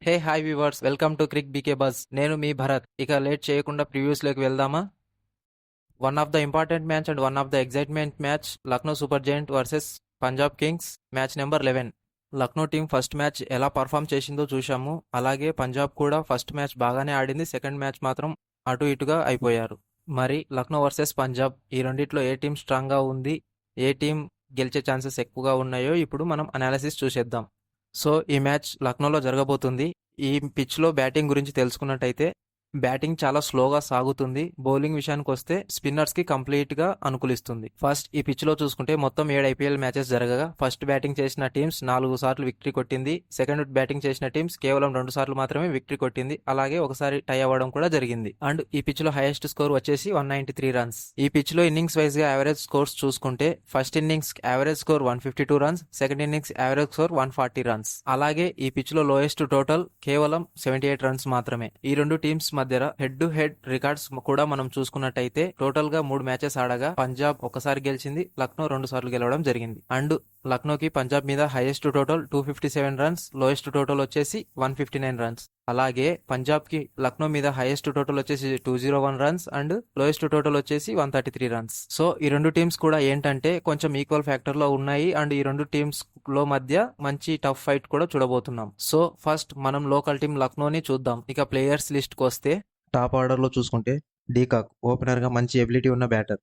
Hey hi viewers, welcome to Cric BK Buzz. నేను మీ భరత్. ఇక లేట్ చేయకుండా ప్రివ్యూస్లోకి వెళ్దామా? One of the important match and one of the excitement match, Lucknow Super Giant versus Punjab Kings, match number 11. Lucknow team first match ఎలా perform చేసిందో చూశాము. అలాగే పంజాబ్ కూడా ఫస్ట్ మ్యాచ్ బాగానే ఆడింది, సెకండ్ మ్యాచ్ మాత్రం అటు ఇటుగా అయిపోయారు. మరి లక్నో వర్సెస్ పంజాబ్, ఈ రెండిట్లో ఏ టీం స్ట్రాంగ్గా ఉంది, ఏ టీం గెలిచే ఛాన్సెస్ ఎక్కువగా ఉన్నాయో ఇప్పుడు మనం అనాలిసిస్ చూసేద్దాం. సో ఈ మ్యాచ్ లక్నోలో జరగబోతుంది. ఈ పిచ్లో బ్యాటింగ్ గురించి తెలుసుకున్నట్టయితే బ్యాటింగ్ చాలా స్లోగా సాగుతుంది. బౌలింగ్ విషయానికి వస్తే స్పిన్నర్స్ కి కంప్లీట్ గా అనుకూలిస్తుంది. ఫస్ట్ ఈ పిచ్ లో చూసుకుంటే మొత్తం 7 ఐపీఎల్ మ్యాచెస్ జరగగా ఫస్ట్ బ్యాటింగ్ చేసిన టీమ్స్ 4 సార్లు విక్టరీ కొట్టింది. సెకండ్ బ్యాటింగ్ చేసిన టీమ్స్ కేవలం 2 సార్లు మాత్రమే విక్టరీ కొట్టింది. అలాగే ఒకసారి టై అవ్వడం కూడా జరిగింది. అండ్ ఈ పిచ్ లో హైయెస్ట్ స్కోర్ వచ్చేసి 193 రన్స్. ఈ పిచ్ లో ఇన్నింగ్స్ వైజ్ గా యావరేజ్ స్కోర్స్ చూసుకుంటే first innings average score 152 runs, second innings average score 140 runs. అలాగే ఈ పిచ్ లో లోయెస్ట్ టోటల్ కేవలం 78 రన్స్ మాత్రమే. ఈ రెండు టీమ్స్ మధ్య హెడ్ టు హెడ్ రికార్డ్స్ కూడా మనం చూసుకున్నట్టయితే టోటల్ గా 3 మ్యాచెస్ ఆడగా పంజాబ్ ఒకసారి గెలిచింది, లక్నో 2 సార్లు గెలవడం జరిగింది. అండ్ లక్నోకి పంజాబ్ మీద highest total 257 runs, lowest total వచ్చేసి 159 రన్స్. అలాగే పంజాబ్ కి లక్నో మీద హైయెస్ట్ టోటల్ వచ్చేసి 201 రన్స్ అండ్ లోయెస్ట్ టోటల్ వచ్చేసి 133 రన్స్. సో ఈ రెండు టీమ్స్ కూడా ఏంటంటే కొంచెం ఈక్వల్ ఫ్యాక్టర్ లో ఉన్నాయి. అండ్ ఈ రెండు టీమ్స్ లో మధ్య మంచి టఫ్ ఫైట్ కూడా చూడబోతున్నాం. సో ఫస్ట్ మనం లోకల్ టీం లక్నోని చూద్దాం. ఇక ప్లేయర్స్ లిస్ట్ కు వస్తే టాప్ ఆర్డర్లో చూసుకుంటే డీకాక్ ఓపెనర్గా మంచి ఎబిలిటీ ఉన్న బ్యాటర్.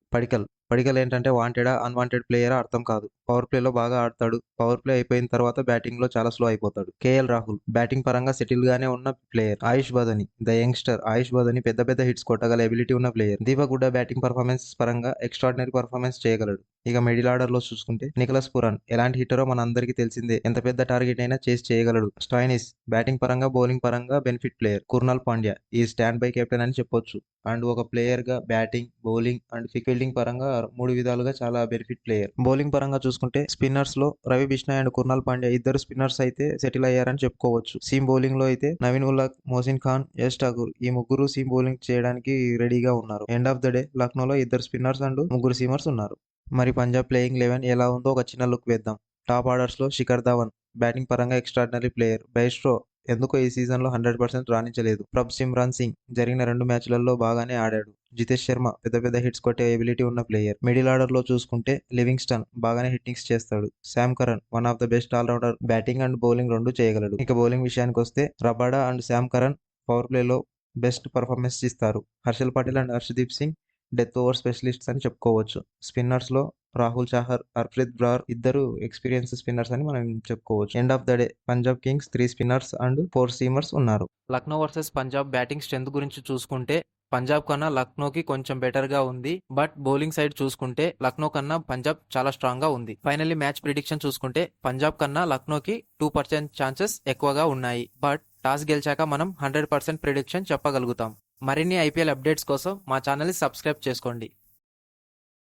పడికల్ ఏంటంటే వాంటెడా అన్వాంటెడ్ ప్లేయరా అర్థం కాదు. పవర్ ప్లేలో బాగా ఆడతాడు. పవర్ ప్లే అయిపోయిన తర్వాత బ్యాటింగ్ లో చాలా స్లో అయిపోతాడు. కేఎల్ రాహుల్ బ్యాటింగ్ పరంగా సెటిల్ గానే ఉన్న player. Ayush Badoni the youngster Ayush Badoni పెద్ద పెద్ద హిట్స్ కొట్టగల ఎబిలిటీ ఉన్న player. Deepak Hooda batting performance పరంగా ఎక్స్ట్రాడినరీ పర్ఫార్మెన్స్ చేయగలడు. ఇక మిడిల్ ఆర్డర్ లో చూసుకుంటే నికలస్ పురాన్ ఎలాంటి హిట్టరో మన అందరికీ తెలిసిందే. ఎంత పెద్ద టార్గెట్ అయినా చేసి చేయగలడు. స్టాయినిస్ బ్యాటింగ్ పరంగా బౌలింగ్ పరంగా బెనిఫిట్ ప్లేయర్. కుర్నాల్ పాండ్యా ఈ స్టాండ్ బై కెప్టెన్ అని చెప్పొచ్చు. అండ్ ఒక ప్లేయర్ గా బ్యాటింగ్, బౌలింగ్ అండ్ ఫీల్డింగ్ పరంగా 3 విధాలుగా చాలా బెనిఫిట్ ప్లేయర్. బౌలింగ్ పరంగా చూసుకుంటే స్పిన్నర్స్ లో రవి బిష్నాయ్ అండ్ కుర్నాల్ పాండ్యా ఇద్దరు స్పిన్నర్స్ అయితే సెటిల్ అయ్యారని చెప్పుకోవచ్చు. సీమ్ బౌలింగ్ లో అయితే నవీన్ ఉల్లాక్, మోసిన్ ఖాన్, యష్ ఠాకూర్ ఈ ముగ్గురు సీమ్ బౌలింగ్ చేయడానికి రెడీగా ఉన్నారు. ఎండ్ ఆఫ్ ద డే లక్నోలో 2 స్పిన్నర్స్ అండ్ 3 సీమర్స్ ఉన్నారు. మరి పంజాబ్ ప్లేయింగ్ 11 ఎలా ఉందో ఒక చిన్న లుక్ వేద్దాం. టాప్ ఆర్డర్స్ లో శిఖర్ ధవన్ బ్యాటింగ్ పరంగా ఎక్స్ట్రాడినరీ ప్లేయర్. బైస్ట్రో ఎందుకో ఈ సీజన్ లో 100% రాణించలేదు. ప్రభ్ సిమ్రాన్ సింగ్ జరిగిన 2 మ్యాచ్లలో బాగానే ఆడాడు. జితేష్ శర్మ పెద్ద పెద్ద హిట్స్ కొట్టే ఎబిలిటీ ఉన్న ప్లేయర్. మిడిల్ ఆర్డర్ లో చూసుకుంటే లివింగ్స్టన్ బాగానే హిట్టింగ్స్ చేస్తాడు. Sam Curran one of the best allrounder, batting and bowling 2 చేయగలడు. ఇక బౌలింగ్ విషయానికి వస్తే Rabada and Sam Curran power ప్లేలో బెస్ట్ పర్ఫార్మెన్స్ ఇస్తారు. Harshal Patel and Harshdeep Singh death over specialists అని చెప్పుకోవచ్చు. స్పిన్నర్స్ లో రాహుల్ చాహర్, హర్ప్రీత్ బ్రార్ ఇద్దరు ఎక్స్పీరియన్స్ స్పిన్నర్స్ అని మనం చెప్పుకోవచ్చు. End of the day Punjab Kings 3 spinners and 4 seamers ఉన్నారు. Lucknow versus Punjab batting strength గురించి చూసుకుంటే పంజాబ్ కన్నా లక్నోకి కొంచెం బెటర్ గా ఉంది. బట్ బౌలింగ్ సైడ్ చూసుకుంటే లక్నో కన్నా పంజాబ్ చాలా స్ట్రాంగ్ గా ఉంది. ఫైనల్లీ మ్యాచ్ ప్రిడిక్షన్ చూసుకుంటే పంజాబ్ కన్నా లక్నోకి 2% ఛాన్సెస్ ఎక్కువగా ఉన్నాయి. బట్ టాస్ గెలిచాక మనం 100% ప్రిడిక్షన్ చెప్పగలుగుతాం. మరిన్ని ఐపీఎల్ అప్డేట్స్ కోసం మా ఛానల్ ని సబ్స్క్రైబ్ చేసుకోండి.